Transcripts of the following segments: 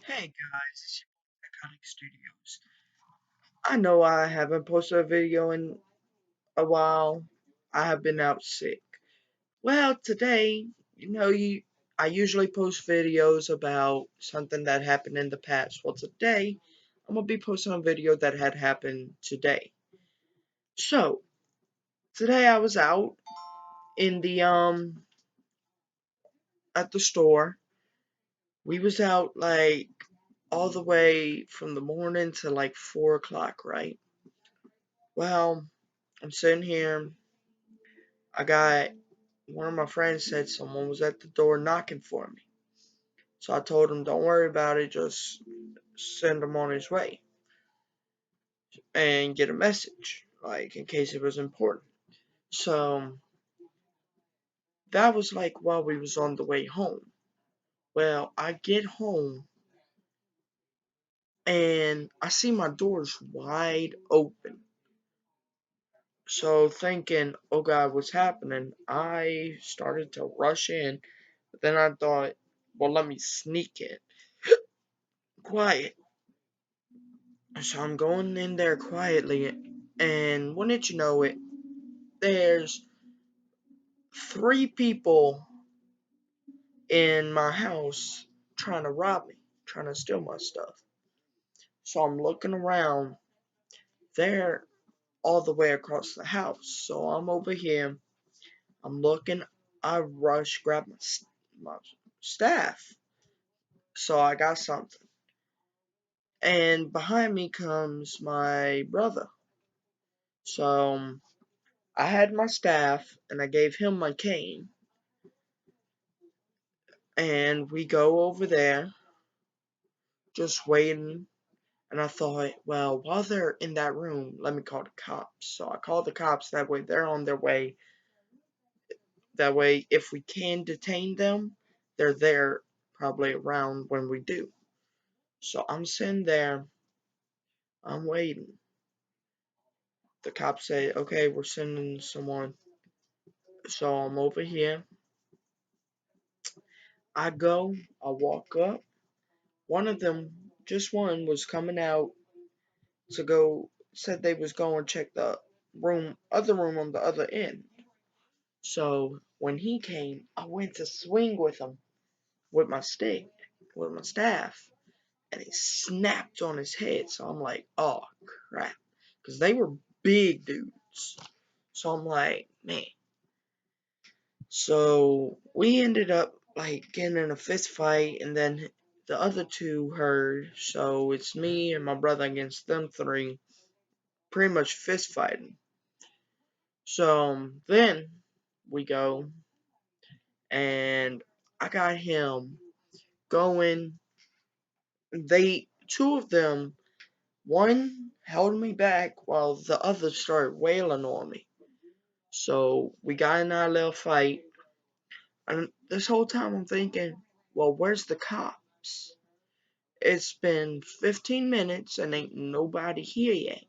Hey guys, it's your boy Iconic Studios. I know I haven't posted a video in a while. I have been out sick. Well, today, I usually post videos about something that happened in the past. Well, today, I'm gonna be posting a video that had happened today. So, today I was out in the at the store. We was out like all the way from the morning to like 4 o'clock, right? Well, I'm sitting here. I got one of my friends said someone was at the door knocking for me. So I told him, don't worry about it, just send him on his way and get a message, like in case it was important. So that was like while we was on the way home. Well, I get home and I see my doors wide open. So thinking, oh God, what's happening? I started to rush in, but then I thought, well, let me sneak in. Quiet. So I'm going in there quietly, and wouldn't you know it, there's three people in my house trying to rob me, trying to steal my stuff. So I'm looking around, they're all the way across the house. So I'm over here, I'm looking, I rush, grab my staff. So I got something. And behind me comes my brother. So I had my staff, and I gave him my cane. And we go over there, just waiting. And I thought, well, while they're in that room, let me call the cops. So I called the cops. That way they're on their way. That way, if we can detain them, they're there probably around when we do. So I'm sitting there. I'm waiting. The cops say, okay, we're sending someone. So I'm over here. I go. I walk up. One of them, just one, was coming out to go, said they was going to check the other room on the other end. So when he came, I went to swing with him with my stick, with my staff, and he snapped on his head. So I'm like, oh crap, because they were big dudes. So I'm like, man. So we ended up like getting in a fist fight, and then the other two heard. So it's me and my brother against them three, pretty much fist fighting. So then we go, and I got him going. Two of them, one held me back while the other started wailing on me. So we got in our little fight, and this whole time I'm thinking, well, where's the cops? It's been 15 minutes and ain't nobody here yet.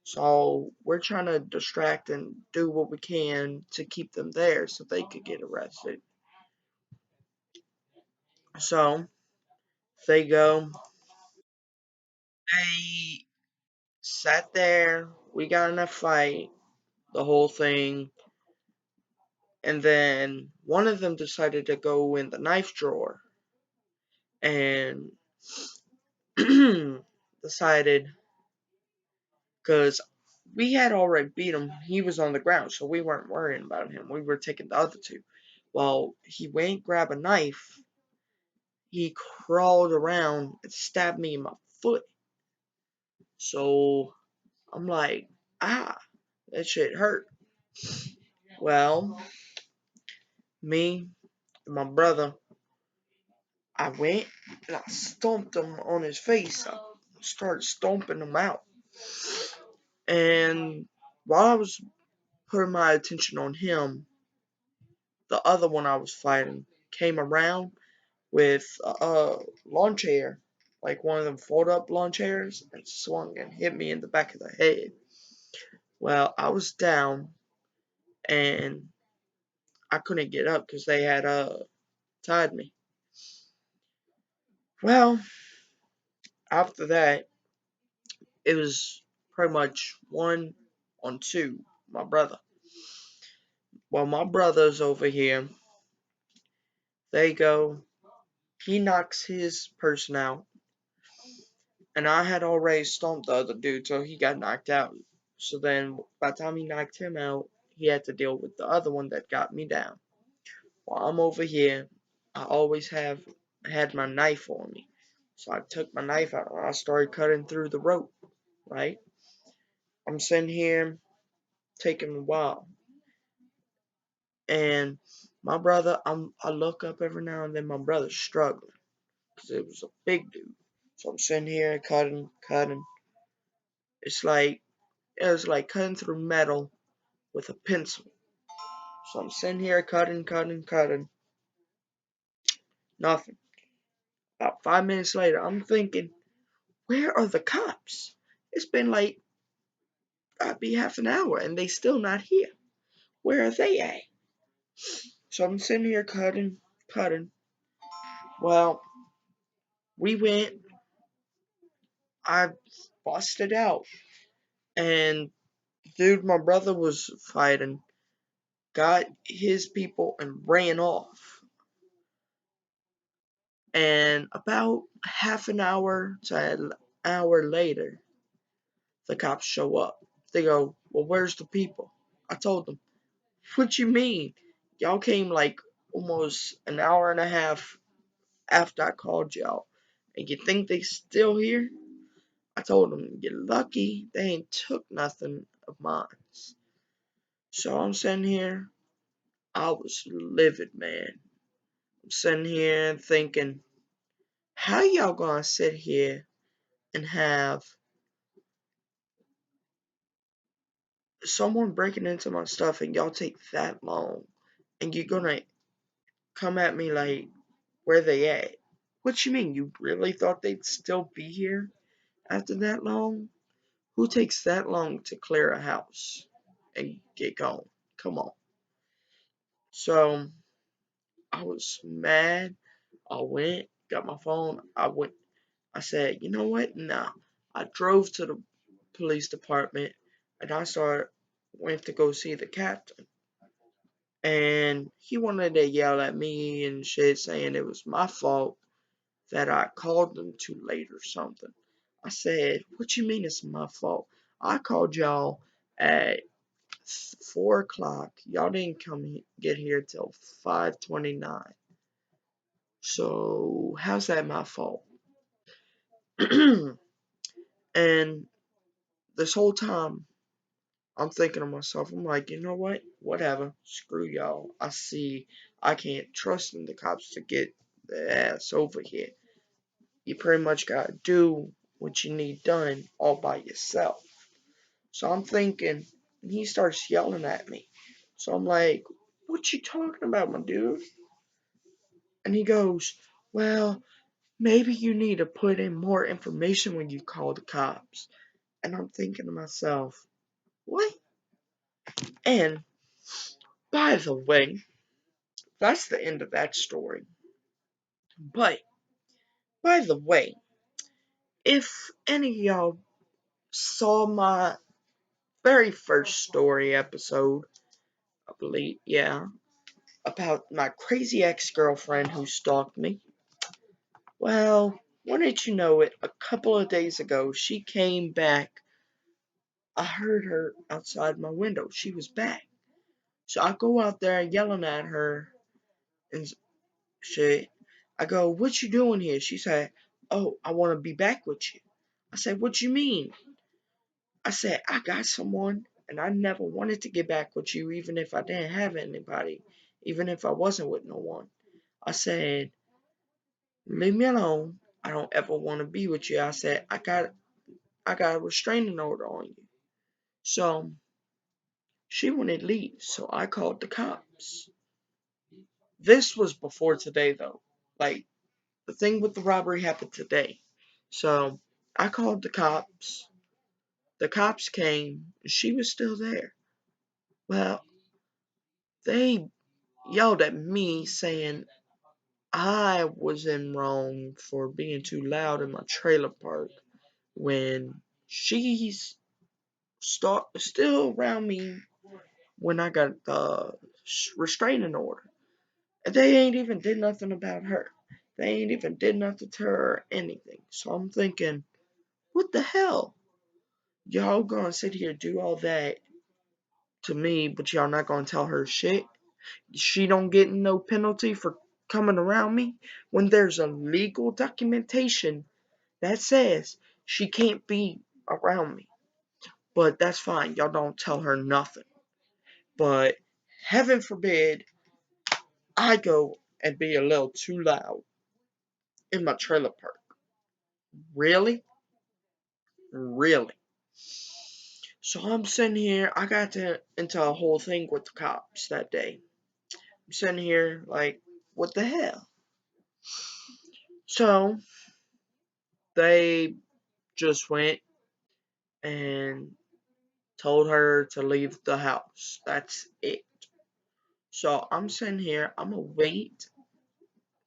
So we're trying to distract and do what we can to keep them there so they could get arrested. So they go, they sat there, we got in a fight, the whole thing, and then one of them decided to go in the knife drawer and decided, because we had already beat him, he was on the ground, so we weren't worrying about him. We were taking the other two. Well, he went grab a knife, he crawled around and stabbed me in my foot. So I'm like, ah, that shit hurt. Well, me and my brother, I went and I stomped him on his face. I started stomping him out. And while I was putting my attention on him, the other one I was fighting came around with a lawn chair, like one of them fold up lawn chairs, and swung and hit me in the back of the head. Well, I was down and I couldn't get up because they had tied me. Well, After that, it was pretty much 1-2, my brother. Well, my brothers over here, they go, he knocks his person out, and I had already stomped the other dude, so he got knocked out. So then, by the time he knocked him out, he had to deal with the other one that got me down. While I'm over here, I always have had my knife on me. So I took my knife out and I started cutting through the rope, right? I'm sitting here taking a while. And my brother, I look up every now and then, my brother's struggling. Because it was a big dude. So I'm sitting here cutting, cutting. It's like, it was like cutting through metal with a pencil. So I'm sitting here cutting, cutting, cutting. Nothing. About 5 minutes later, I'm thinking, where are the cops? It's been like, I'd be half an hour and they still not here. Where are they at? So I'm sitting here cutting, cutting. Well, we went, I busted out. And dude, my brother was fighting, got his people and ran off. And about half an hour to an hour later, the cops show up. They go, well, where's the people? I told them, what you mean? Y'all came like almost an hour and a half after I called y'all. And you think they still here? I told them, you're lucky they ain't took nothing of mine. So I'm sitting here. I was livid, man. I'm sitting here thinking, how y'all gonna sit here and have someone breaking into my stuff and y'all take that long and you're gonna come at me like, where they at? What you mean? You really thought they'd still be here after that long? Who takes that long to clear a house and get going? Come on. So I was mad. I went, got my phone. I said, you know what? Nah. I drove to the police department and went to go see the captain. And he wanted to yell at me and shit, saying it was my fault that I called them too late or something. I said, what you mean it's my fault? I called y'all at 4 o'clock. Y'all didn't get here till 5:29. So how's that my fault? And this whole time, I'm thinking to myself, I'm like, you know what? Whatever. Screw y'all. I see I can't trust in the cops to get the ass over here. You pretty much gotta do what you need done all by yourself. So I'm thinking, and he starts yelling at me. So I'm like, what you talking about, my dude? And he goes, well, maybe you need to put in more information when you call the cops. And I'm thinking to myself, what? And by the way, that's the end of that story. But, by the way, if any of y'all saw my very first story episode, I believe, yeah, about my crazy ex-girlfriend who stalked me, well, wouldn't you know it, a couple of days ago, she came back. I heard her outside my window. She was back. So I go out there yelling at her and shit. I go, what you doing here? She said, oh, I want to be back with you. I said, what you mean? I said, I got someone and I never wanted to get back with you even if I didn't have anybody, even if I wasn't with no one. I said, leave me alone. I don't ever want to be with you. I said, I got a restraining order on you. So she wouldn't leave, so I called the cops. This was before today though. Like the thing with the robbery happened today. So I called the cops. The cops came. She was still there. Well, they yelled at me saying I was in wrong for being too loud in my trailer park when she's still around me when I got the restraining order. And they ain't even did nothing about her. They ain't even did nothing to her or anything. So I'm thinking, what the hell? Y'all gonna sit here and do all that to me, but y'all not gonna tell her shit? She don't get no penalty for coming around me when there's a legal documentation that says she can't be around me. But that's fine. Y'all don't tell her nothing. But heaven forbid I go and be a little too loud in my trailer park. Really? Really? So I'm sitting here. I got into a whole thing with the cops that day. I'm sitting here like, what the hell? So they just went and told her to leave the house. That's it. So I'm sitting here. I'm gonna wait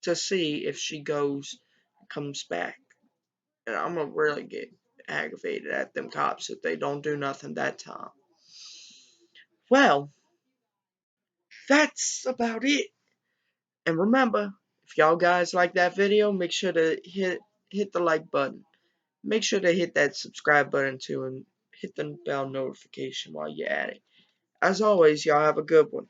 to see if she goes and comes back. And I'm gonna really get aggravated at them cops if they don't do nothing that time. Well, that's about it. And remember, if y'all guys like that video, make sure to hit the like button. Make sure to hit that subscribe button too and hit the bell notification while you're at it. As always, y'all have a good one.